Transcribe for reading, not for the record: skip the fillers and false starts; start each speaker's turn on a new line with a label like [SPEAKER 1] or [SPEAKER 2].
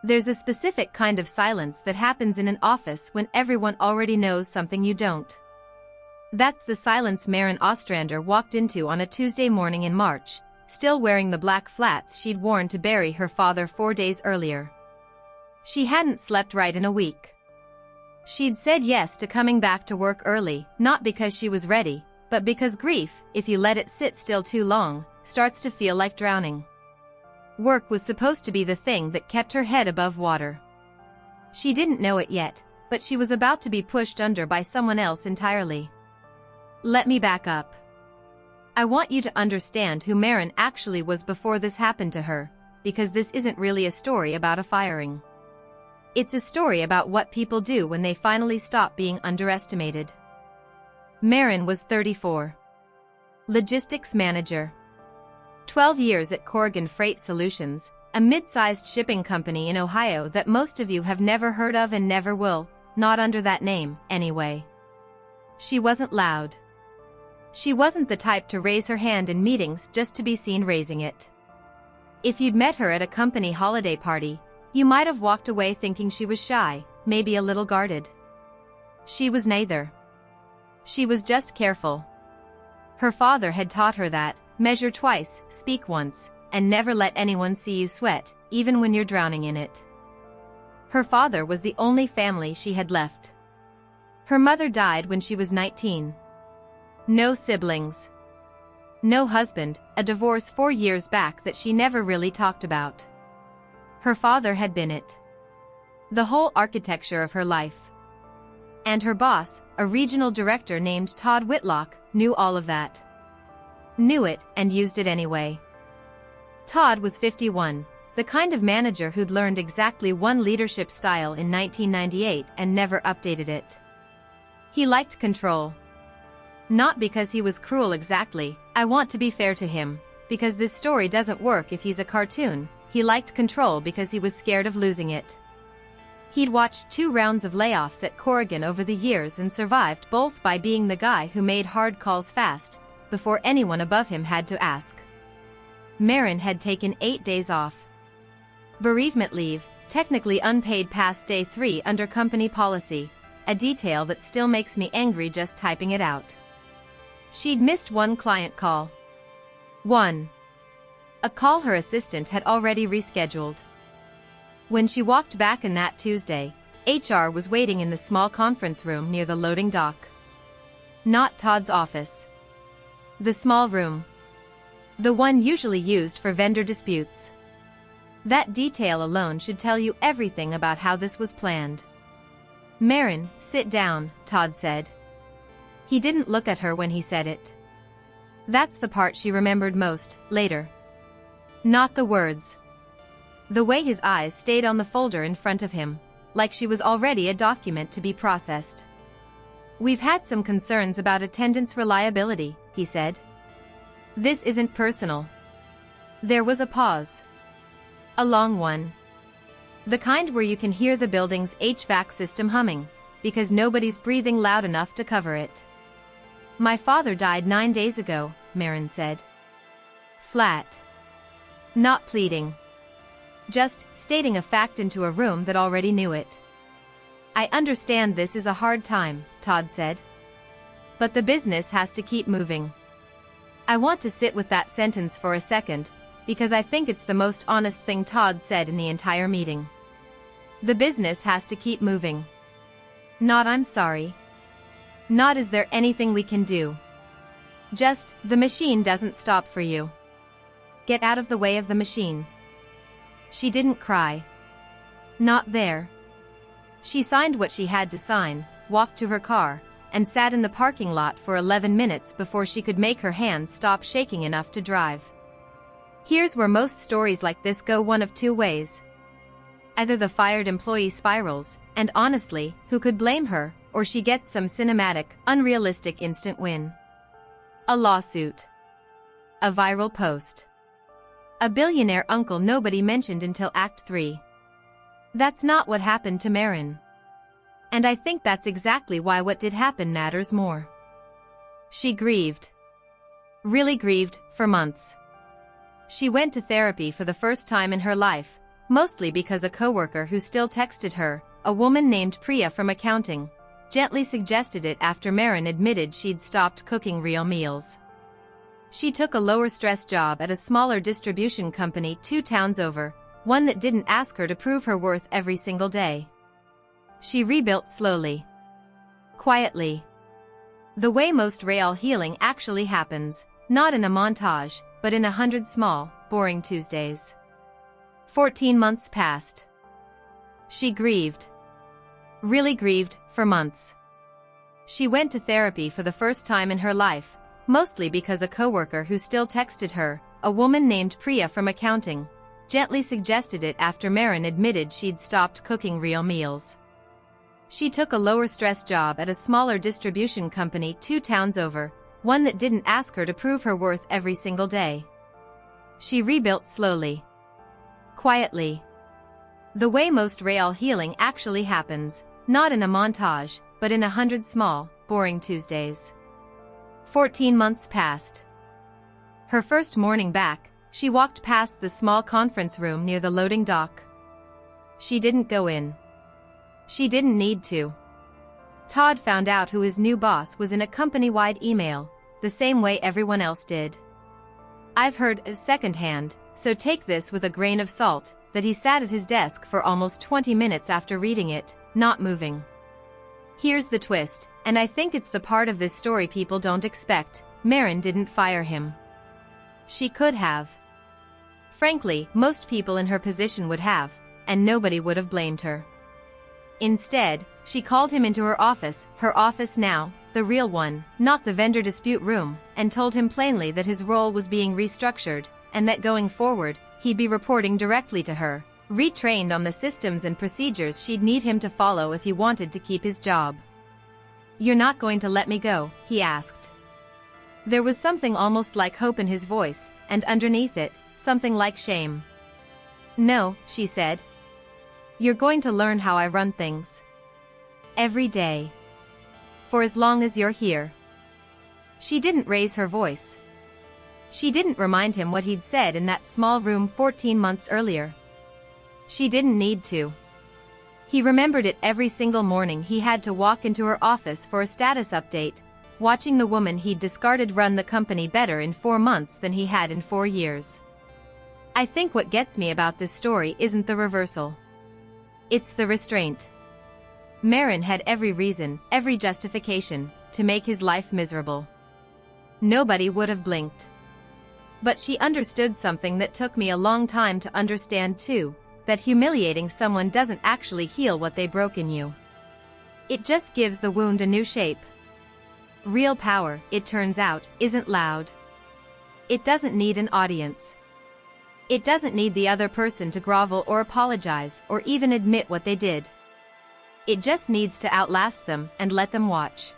[SPEAKER 1] There's a specific kind of silence that happens in an office when everyone already knows something you don't. That's the silence Maren Ostrander walked into on a Tuesday morning in March, still wearing the black flats she'd worn to bury her father 4 days earlier. She hadn't slept right in a week. She'd said yes to coming back to work early, not because she was ready, but because grief, if you let it sit still too long, starts to feel like drowning. Work was supposed to be the thing that kept her head above water. She didn't know it yet, but she was about to be pushed under by someone else entirely. Let me back up. I want you to understand who Maren actually was before this happened to her, because this isn't really a story about a firing. It's a story about what people do when they finally stop being underestimated. Maren was 34. Logistics manager. 12 years at Corrigan Freight Solutions, a mid-sized shipping company in Ohio that most of you have never heard of and never will, not under that name, anyway. She wasn't loud. She wasn't the type to raise her hand in meetings just to be seen raising it. If you'd met her at a company holiday party, you might have walked away thinking she was shy, maybe a little guarded. She was neither. She was just careful. Her father had taught her that, measure twice, speak once, and never let anyone see you sweat, even when you're drowning in it. Her father was the only family she had left. Her mother died when she was 19. No siblings. No husband, a divorce 4 years back that she never really talked about. Her father had been it. The whole architecture of her life. And her boss, a regional director named Todd Whitlock, knew all of that. Knew it and used it anyway. Todd was 51, the kind of manager who'd learned exactly one leadership style in 1998 and never updated it. He liked control. Not because he was cruel exactly, I want to be fair to him, because this story doesn't work if he's a cartoon. He liked control because he was scared of losing it. He'd watched 2 rounds of layoffs at Corrigan over the years and survived both by being the guy who made hard calls fast, before anyone above him had to ask. Maren had taken 8 days off. Bereavement leave, technically unpaid past day 3 under company policy, a detail that still makes me angry just typing it out. She'd missed 1 client call. 1. A call her assistant had already rescheduled. When she walked back in that Tuesday, HR was waiting in the small conference room near the loading dock. Not Todd's office. The small room. The one usually used for vendor disputes. That detail alone should tell you everything about how this was planned. Maren, sit down, Todd said. He didn't look at her when he said it. That's the part she remembered most, later. Not the words. The way his eyes stayed on the folder in front of him, like she was already a document to be processed. We've had some concerns about attendance reliability, he said. This isn't personal. There was a pause. A long one. The kind where you can hear the building's HVAC system humming, because nobody's breathing loud enough to cover it. My father died 9 days ago, Maren said. Flat. Not pleading. Just stating a fact into a room that already knew it. I understand this is a hard time, Todd said. But the business has to keep moving. I want to sit with that sentence for a second, because I think it's the most honest thing Todd said in the entire meeting. The business has to keep moving. Not I'm sorry. Not is there anything we can do. Just, the machine doesn't stop for you. Get out of the way of the machine. She didn't cry. Not there. She signed what she had to sign, walked to her car, and sat in the parking lot for 11 minutes before she could make her hands stop shaking enough to drive. Here's where most stories like this go one of 2 ways. Either the fired employee spirals, and honestly, who could blame her, or she gets some cinematic, unrealistic instant win. A lawsuit. A viral post. A billionaire uncle nobody mentioned until Act 3. That's not what happened to Maren. And I think that's exactly why what did happen matters more. She grieved. Really grieved, for months. She went to therapy for the first time in her life, mostly because a coworker who still texted her, a woman named Priya from accounting, gently suggested it after Maren admitted she'd stopped cooking real meals. She took a lower-stress job at a smaller distribution company 2 towns over, one that didn't ask her to prove her worth every single day. She rebuilt slowly. Quietly. The way most real healing actually happens, not in a montage, but in 100 small, boring Tuesdays. 14 months passed. She grieved. Really grieved, for months. She went to therapy for the first time in her life, mostly because a coworker who still texted her, a woman named Priya from accounting, gently suggested it after Maren admitted she'd stopped cooking real meals. She took a lower-stress job at a smaller distribution company 2 towns over, one that didn't ask her to prove her worth every single day. She rebuilt slowly. Quietly. The way most real healing actually happens, not in a montage, but in 100 small, boring Tuesdays. 14 months passed. Her first morning back, she walked past the small conference room near the loading dock. She didn't go in. She didn't need to. Todd found out who his new boss was in a company-wide email, the same way everyone else did. I've heard secondhand, so take this with a grain of salt, that he sat at his desk for almost 20 minutes after reading it, not moving. Here's the twist, and I think it's the part of this story people don't expect: Maren didn't fire him. She could have. Frankly, most people in her position would have, and nobody would have blamed her. Instead, she called him into her office now, the real one, not the vendor dispute room, and told him plainly that his role was being restructured, and that going forward, he'd be reporting directly to her, retrained on the systems and procedures she'd need him to follow if he wanted to keep his job. "You're not going to let me go?" he asked. There was something almost like hope in his voice, and underneath it, something like shame. "No," she said. "You're going to learn how I run things. Every day. For as long as you're here." She didn't raise her voice. She didn't remind him what he'd said in that small room 14 months earlier. She didn't need to. He remembered it every single morning he had to walk into her office for a status update, watching the woman he'd discarded run the company better in 4 months than he had in 4 years. I think what gets me about this story isn't the reversal. It's the restraint. Maren had every reason, every justification, to make his life miserable. Nobody would have blinked. But she understood something that took me a long time to understand too, that humiliating someone doesn't actually heal what they broke in you. It just gives the wound a new shape. Real power, it turns out, isn't loud. It doesn't need an audience. It doesn't need the other person to grovel or apologize or even admit what they did. It just needs to outlast them and let them watch.